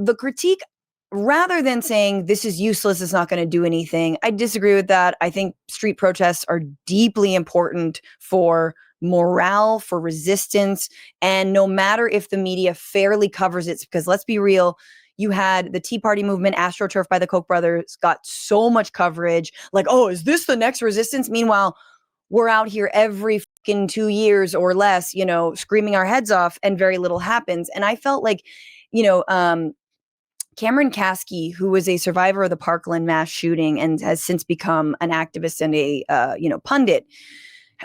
the critique, rather than saying this is useless, it's not going to do anything, I disagree with that. I think street protests are deeply important for morale, for resistance. And no matter if the media fairly covers it, because let's be real, you had the Tea Party movement, AstroTurf by the Koch brothers, got so much coverage. Like, oh, is this the next resistance? Meanwhile, we're out here every fucking 2 years or less, screaming our heads off, and very little happens. And I felt like, Cameron Kasky, who was a survivor of the Parkland mass shooting and has since become an activist and a pundit,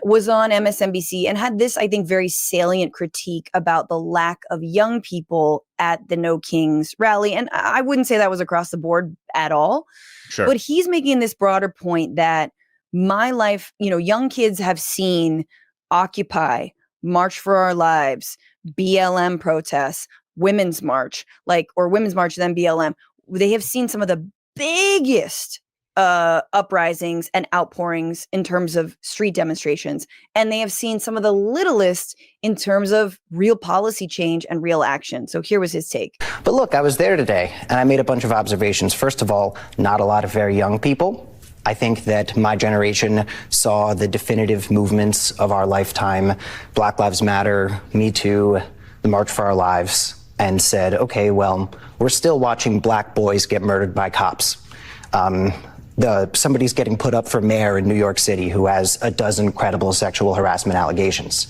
was on MSNBC and had this, I think, very salient critique about the lack of young people at the No Kings rally. And I wouldn't say that was across the board at all. Sure. But he's making this broader point that my life, young kids have seen Occupy, March for Our Lives, BLM protests, Women's March, or Women's March, then BLM. They have seen some of the biggest uprisings and outpourings in terms of street demonstrations. And they have seen some of the littlest in terms of real policy change and real action. So here was his take. But look, I was there today and I made a bunch of observations. First of all, not a lot of very young people. I think that my generation saw the definitive movements of our lifetime, Black Lives Matter, Me Too, the March for Our Lives, and said, okay, well, we're still watching black boys get murdered by cops. Somebody's getting put up for mayor in New York City who has a dozen credible sexual harassment allegations.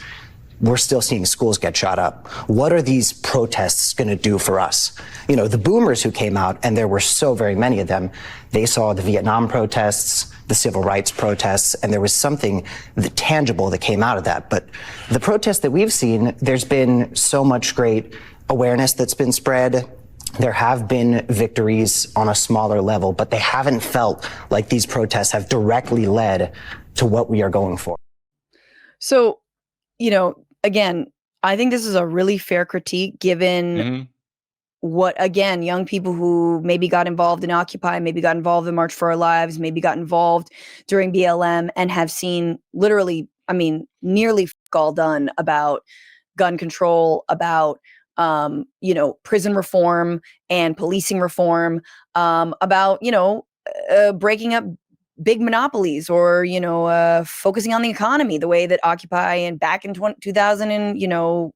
We're still seeing schools get shot up. What are these protests going to do for us? The boomers who came out, and there were so very many of them, they saw the Vietnam protests, the civil rights protests, and there was something tangible that came out of that. But the protests that we've seen, there's been so much great awareness that's been spread. There have been victories on a smaller level, but they haven't felt like these protests have directly led to what we are going for. So, again, I think this is a really fair critique given what, again, young people who maybe got involved in Occupy, maybe got involved in March for Our Lives, maybe got involved during BLM and have seen literally, nearly all done about gun control, about prison reform and policing reform, about, breaking up big monopolies or, focusing on the economy the way that Occupy and back in 2000 and,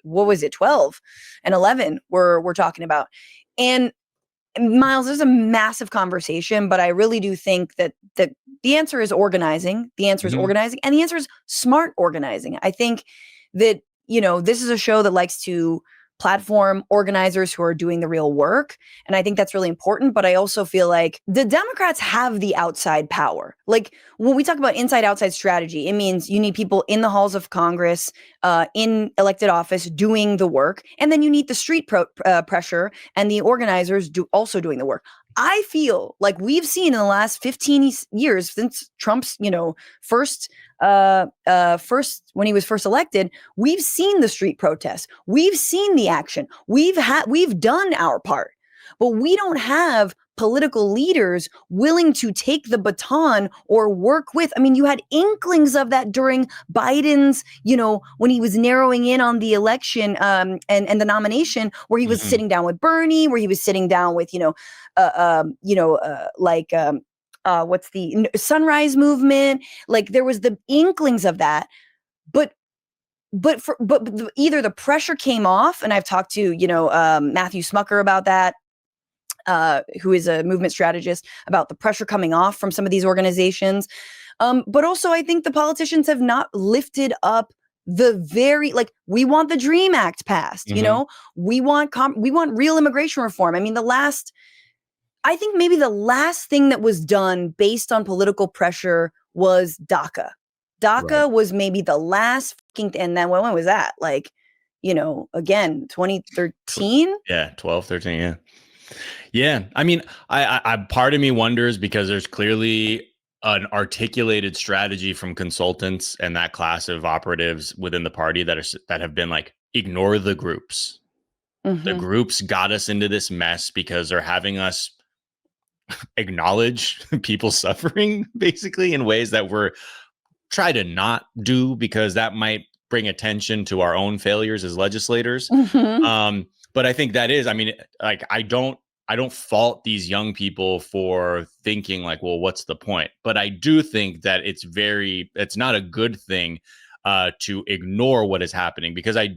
what was it, 12 and 11 we're talking about. And Miles, there's a massive conversation, but I really do think that the answer is organizing. The answer is organizing, and the answer is smart organizing. I think that, this is a show that likes to platform organizers who are doing the real work. And I think that's really important. But I also feel like the Democrats have the outside power. Like when we talk about inside outside strategy, it means you need people in the halls of Congress, in elected office doing the work. And then you need the street pressure and the organizers also doing the work. I feel like we've seen in the last 15 years since Trump's, first when he was first elected, we've seen the street protests. We've seen the action. We've done our part, but we don't have political leaders willing to take the baton or work with. You had inklings of that during Biden's, when he was narrowing in on the election and the nomination, where he was sitting down with Bernie, where he was sitting down with, what's the Sunrise Movement? Like there was the inklings of that, but either the pressure came off, and I've talked to Matthew Smucker about that, who is a movement strategist, about the pressure coming off from some of these organizations, but also I think the politicians have not lifted up we want the DREAM Act passed. We want real immigration reform. I think maybe the last thing that was done based on political pressure was DACA. DACA was maybe the last and then when was that? Again, 2013? Yeah, 12, 13, yeah. Yeah. I part of me wonders, because there's clearly an articulated strategy from consultants and that class of operatives within the party that have been like, ignore the groups. The groups got us into this mess because they're having us acknowledge people suffering basically in ways that we're try to not do, because that might bring attention to our own failures as legislators. But I think that is, I mean, like, I don't fault these young people for thinking like, well, what's the point? But I do think that it's not a good thing to ignore what is happening, because I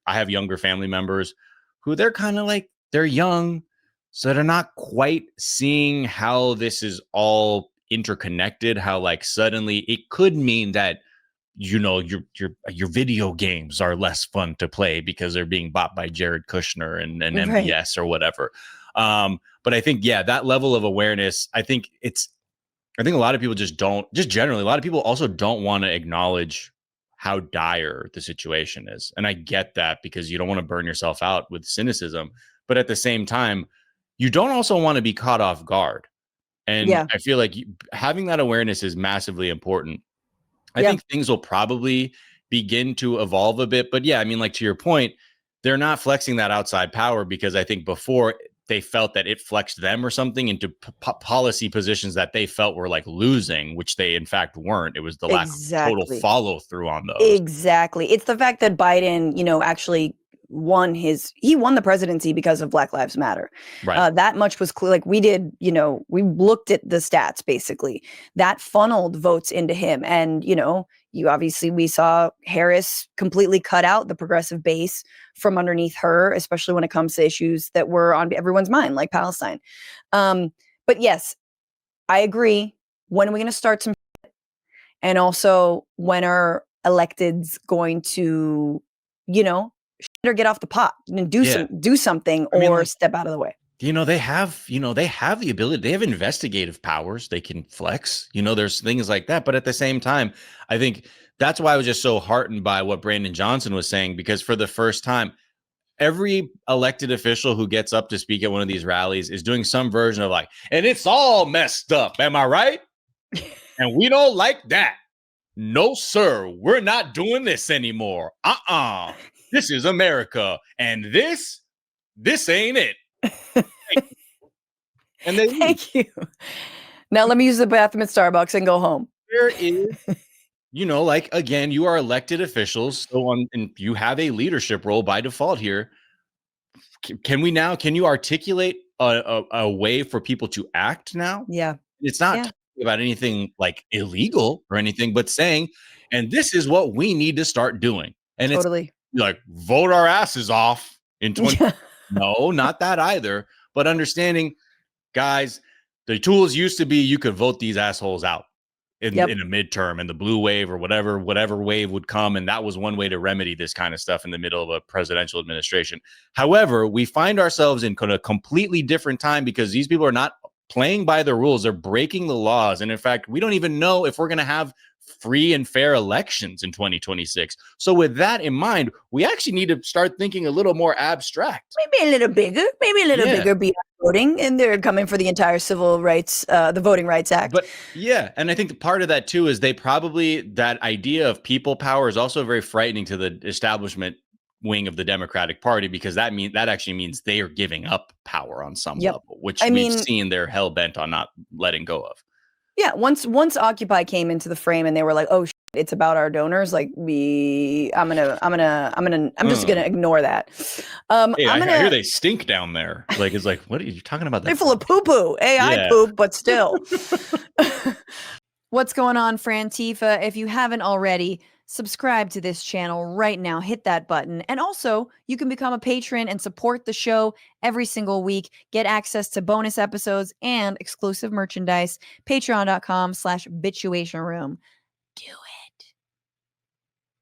have younger family members who they're kind of like, they're young, so they're not quite seeing how this is all interconnected, how like suddenly it could mean that, you know, your video games are less fun to play because they're being bought by Jared Kushner and Right. MBS or whatever. But I think, yeah, that level of awareness, I think a lot of people just generally, a lot of people also don't want to acknowledge how dire the situation is. And I get that, because you don't want to burn yourself out with cynicism. But at the same time, you don't also want to be caught off guard. And I feel like having that awareness is massively important. I think things will probably begin to evolve a bit. But yeah, I mean, like, to your point, they're not flexing that outside power, because I think before they felt that it flexed them or something into policy positions that they felt were like losing, which they in fact weren't. It was the lack of total follow through on those. Exactly. It's the fact that Biden, you know, actually won the presidency because of Black Lives Matter. Right. That much was clear. Like, we did, you know, we looked at the stats, basically that funneled votes into him. And, you know, we saw Harris completely cut out the progressive base from underneath her, especially when it comes to issues that were on everyone's mind, like Palestine. But yes, I agree. When are we going to start some shit? And also, when are electeds going to, you know, or get off the pot and do something, or like, step out of the way? You know, they have the ability, they have investigative powers they can flex, you know, there's things like that. But at the same time, I think that's why I was just so heartened by what Brandon Johnson was saying, because for the first time, every elected official who gets up to speak at one of these rallies is doing some version of like, and it's all messed up, am I right? And we don't like that. No, sir, we're not doing this anymore. This is America, and this ain't it. And then thank you. Now let me use the bathroom at Starbucks and go home. There is, you know, like, again, you are elected officials, and you have a leadership role by default here. Can you articulate a way for people to act now? Yeah. It's not talking about anything like illegal or anything, but saying, and this is what we need to start doing. And totally. It's like, vote our asses off in 20. No, not that either. But understanding, guys, the tools used to be you could vote these assholes out in a midterm, and the blue wave or whatever wave would come. And that was one way to remedy this kind of stuff in the middle of a presidential administration. However, we find ourselves in a completely different time, because these people are not playing by the rules. They're breaking the laws. And in fact, we don't even know if we're going to have free and fair elections in 2026. So with that in mind, we actually need to start thinking a little more abstract. Maybe a little bigger beyond voting. And they're coming for the entire civil rights, the Voting Rights Act. But yeah, and I think the part of that too is that idea of people power is also very frightening to the establishment wing of the Democratic Party, because that actually means they are giving up power on some level, which we've seen they're hell bent on not letting go of. Yeah, once Occupy came into the frame and they were like, "Oh, it's about our donors," like I'm just gonna ignore that. Hey, I hear they stink down there. Like, it's like, what are you talking about? They're full of poo poo. AI poop, but still. What's going on, Frantifa? If you haven't already, subscribe to this channel right now. Hit that button. And also, you can become a patron and support the show every single week. Get access to bonus episodes and exclusive merchandise. Patreon.com/bitchuationroom. Do